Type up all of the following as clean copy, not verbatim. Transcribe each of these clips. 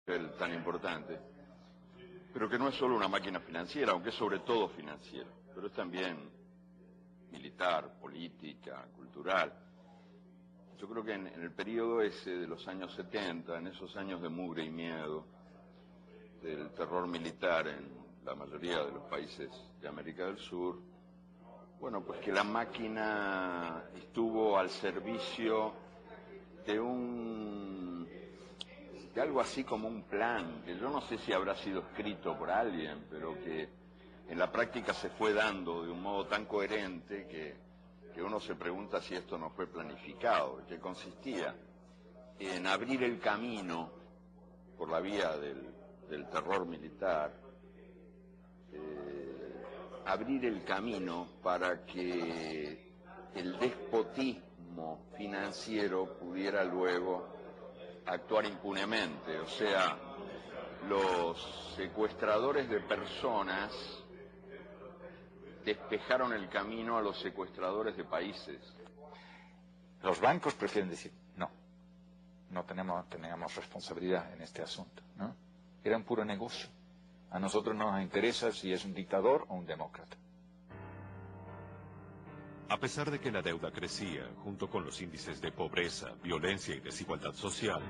tan importante, pero que no es solo una máquina financiera, aunque es sobre todo financiera, pero es también militar, política, cultural. Yo creo que en el periodo ese de los años 70, en esos años de mugre y miedo, del terror militar en la mayoría de los países de América del Sur, bueno, pues que la máquina estuvo al servicio de algo así como un plan, que yo no sé si habrá sido escrito por alguien, pero que en la práctica se fue dando de un modo tan coherente que uno se pregunta si esto no fue planificado, que consistía en abrir el camino por la vía del terror militar, abrir el camino para que el despotismo financiero pudiera luego actuar impunemente. O sea, los secuestradores de personas despejaron el camino a los secuestradores de países. Los bancos prefieren decir, no tenemos responsabilidad en este asunto, ¿no? Era un puro negocio. A nosotros no nos interesa si es un dictador o un demócrata. A pesar de que la deuda crecía, junto con los índices de pobreza, violencia y desigualdad social,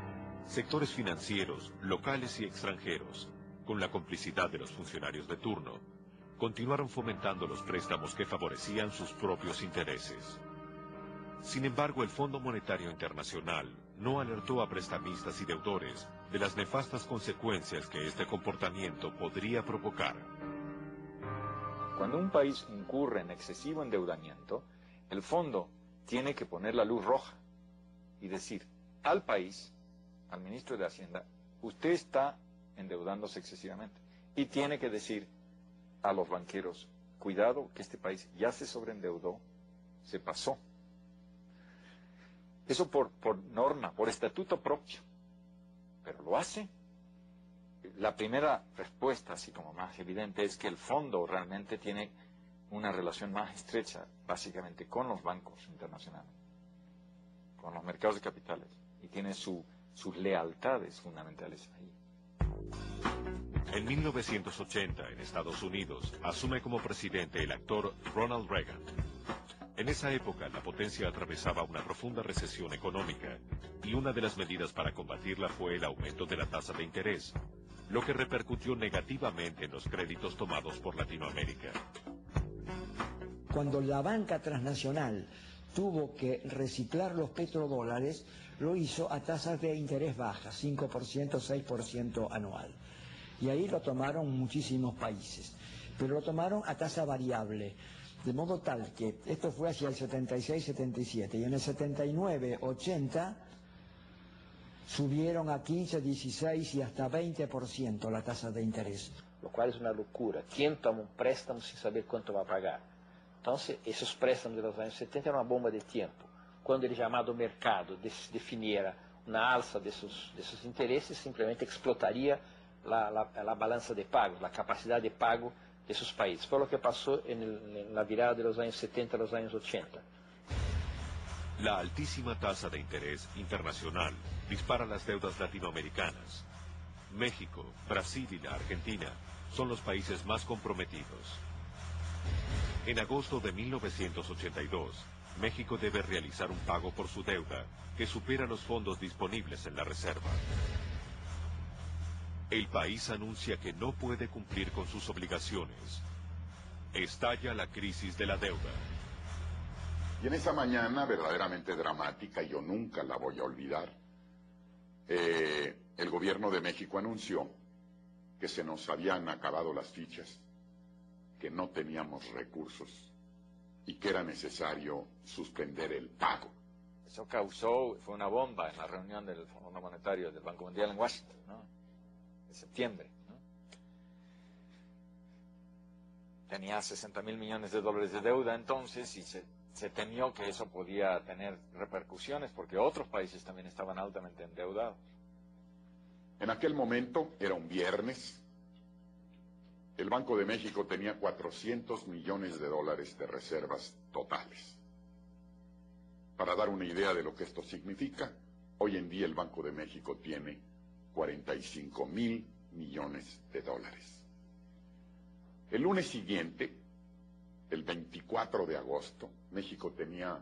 sectores financieros, locales y extranjeros, con la complicidad de los funcionarios de turno, continuaron fomentando los préstamos que favorecían sus propios intereses. Sin embargo, el Fondo Monetario Internacional no alertó a prestamistas y deudores de las nefastas consecuencias que este comportamiento podría provocar. Cuando un país incurre en excesivo endeudamiento, el fondo tiene que poner la luz roja y decir al país, al ministro de Hacienda, usted está endeudándose excesivamente. Y tiene que decir a los banqueros, cuidado que este país ya se sobreendeudó, se pasó. Eso por norma, por estatuto propio, pero lo hace. La primera respuesta, así como más evidente, es que el fondo realmente tiene una relación más estrecha, básicamente, con los bancos internacionales, con los mercados de capitales, y tiene sus lealtades fundamentales ahí. En 1980, en Estados Unidos, asume como presidente el actor Ronald Reagan. En esa época, la potencia atravesaba una profunda recesión económica, y una de las medidas para combatirla fue el aumento de la tasa de interés, lo que repercutió negativamente en los créditos tomados por Latinoamérica. Cuando la banca transnacional tuvo que reciclar los petrodólares, lo hizo a tasas de interés bajas, 5%, 6% anual. Y ahí lo tomaron muchísimos países, pero lo tomaron a tasa variable, de modo tal que esto fue hacia el 76-77, y en el 79-80 subieron a 15, 16 y hasta 20% la tasa de interés. Lo cual es una locura. ¿Quién toma un préstamo sin saber cuánto va a pagar? Entonces, esos préstamos de los años 70 eran una bomba de tiempo. Cuando el llamado mercado definiera una alza de esos intereses, simplemente explotaría la balanza de pagos, la capacidad de pago de esos países. Fue lo que pasó en la virada de los años 70 a los años 80. La altísima tasa de interés internacional dispara las deudas latinoamericanas. México, Brasil y la Argentina son los países más comprometidos. En agosto de 1982, México debe realizar un pago por su deuda que supera los fondos disponibles en la reserva. El país anuncia que no puede cumplir con sus obligaciones. Estalla la crisis de la deuda. Y en esa mañana verdaderamente dramática, y yo nunca la voy a olvidar, el gobierno de México anunció que se nos habían acabado las fichas, que no teníamos recursos y que era necesario suspender el pago. Eso fue una bomba en la reunión del Fondo Monetario del Banco Mundial en Washington, ¿no? En septiembre, ¿no? Tenía 60.000 millones de dólares de deuda entonces, y se temió que eso podía tener repercusiones porque otros países también estaban altamente endeudados. En aquel momento, era un viernes, el Banco de México tenía 400 millones de dólares de reservas totales. Para dar una idea de lo que esto significa, hoy en día el Banco de México tiene $45,000 millones. El lunes siguiente, el 24 de agosto, México tenía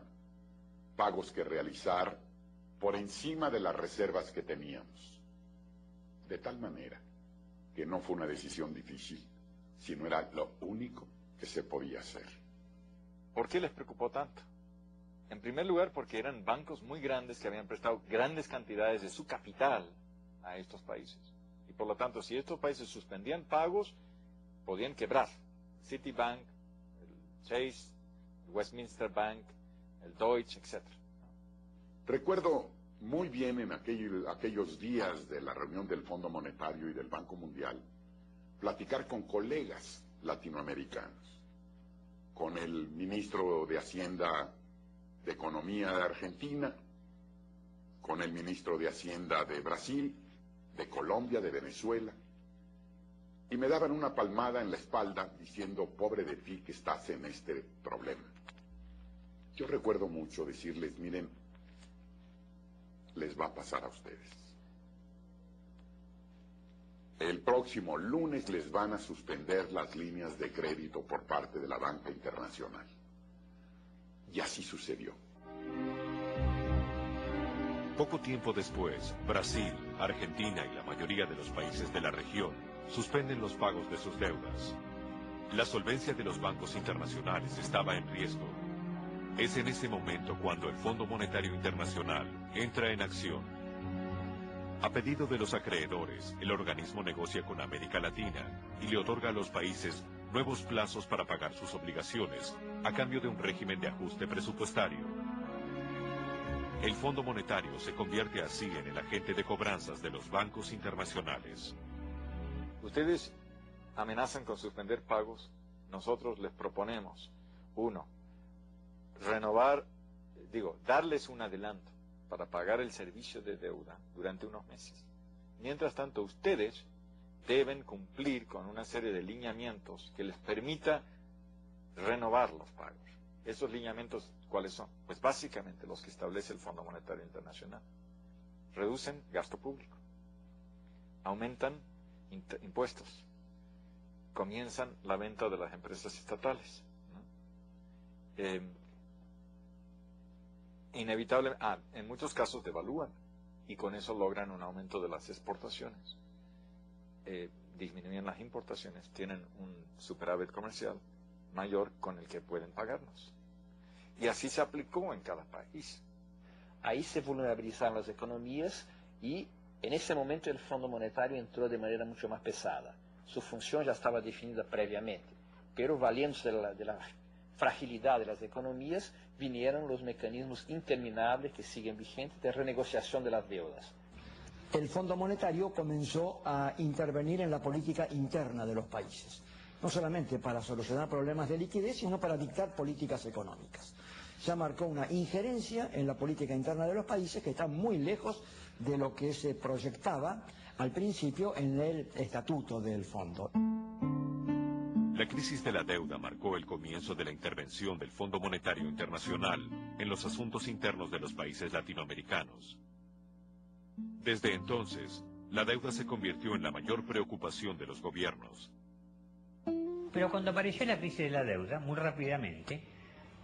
pagos que realizar por encima de las reservas que teníamos. De tal manera que no fue una decisión difícil, sino era lo único que se podía hacer. ¿Por qué les preocupó tanto? En primer lugar, porque eran bancos muy grandes que habían prestado grandes cantidades de su capital a estos países. Y por lo tanto, si estos países suspendían pagos, podían quebrar. Citibank, el Chase, el Westminster Bank, el Deutsche, etc. Recuerdo muy bien en aquellos días de la reunión del Fondo Monetario y del Banco Mundial, platicar con colegas latinoamericanos, con el ministro de Hacienda de Economía de Argentina, con el ministro de Hacienda de Brasil, de Colombia, de Venezuela, y me daban una palmada en la espalda diciendo, pobre de ti que estás en este problema. Yo recuerdo mucho decirles, miren, les va a pasar a ustedes. El próximo lunes les van a suspender las líneas de crédito por parte de la banca internacional. Y así sucedió. Poco tiempo después, Brasil, Argentina y la mayoría de los países de la región suspenden los pagos de sus deudas. La solvencia de los bancos internacionales estaba en riesgo. Es en ese momento cuando el Fondo Monetario Internacional entra en acción. A pedido de los acreedores, el organismo negocia con América Latina y le otorga a los países nuevos plazos para pagar sus obligaciones a cambio de un régimen de ajuste presupuestario. El Fondo Monetario se convierte así en el agente de cobranzas de los bancos internacionales. Ustedes amenazan con suspender pagos. Nosotros les proponemos, uno, darles un adelanto para pagar el servicio de deuda durante unos meses. Mientras tanto, ustedes deben cumplir con una serie de lineamientos que les permita renovar los pagos. ¿Esos lineamientos cuáles son? Pues básicamente los que establece el Fondo Monetario Internacional. Reducen gasto público, aumentan impuestos, comienzan la venta de las empresas estatales, ¿no? En muchos casos devalúan y con eso logran un aumento de las exportaciones. Disminuyen las importaciones, tienen un superávit comercial mayor con el que pueden pagarnos. Y así se aplicó en cada país. Ahí se vulnerabilizaron las economías y en ese momento el Fondo Monetario entró de manera mucho más pesada. Su función ya estaba definida previamente, pero valiéndose de la fragilidad de las economías, vinieron los mecanismos interminables que siguen vigentes de renegociación de las deudas. El Fondo Monetario comenzó a intervenir en la política interna de los países, no solamente para solucionar problemas de liquidez, sino para dictar políticas económicas. Ya marcó una injerencia en la política interna de los países que está muy lejos de lo que se proyectaba al principio en el estatuto del fondo. La crisis de la deuda marcó el comienzo de la intervención del Fondo Monetario Internacional en los asuntos internos de los países latinoamericanos. Desde entonces, la deuda se convirtió en la mayor preocupación de los gobiernos. Pero cuando apareció la crisis de la deuda, muy rápidamente,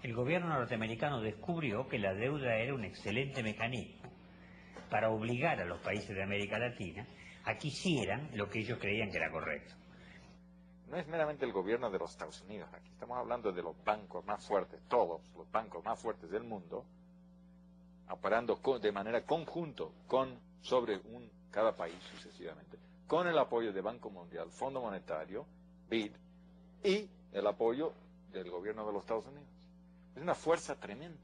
el gobierno norteamericano descubrió que la deuda era un excelente mecanismo para obligar a los países de América Latina a que hicieran lo que ellos creían que era correcto. No es meramente el gobierno de los Estados Unidos. Aquí estamos hablando de los bancos más fuertes, todos los bancos más fuertes del mundo, operando de manera conjunto sobre cada país sucesivamente, con el apoyo de Banco Mundial, Fondo Monetario, BID, y el apoyo del gobierno de los Estados Unidos. Es una fuerza tremenda.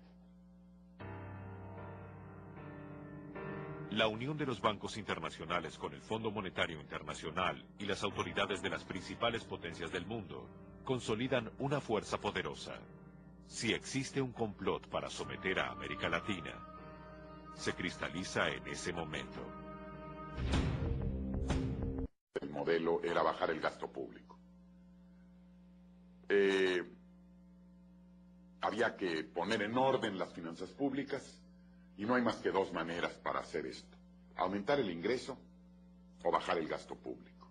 La unión de los bancos internacionales con el Fondo Monetario Internacional y las autoridades de las principales potencias del mundo consolidan una fuerza poderosa. Si existe un complot para someter a América Latina, se cristaliza en ese momento. El modelo era bajar el gasto público. Había que poner en orden las finanzas públicas y no hay más que dos maneras para hacer esto: aumentar el ingreso o bajar el gasto público.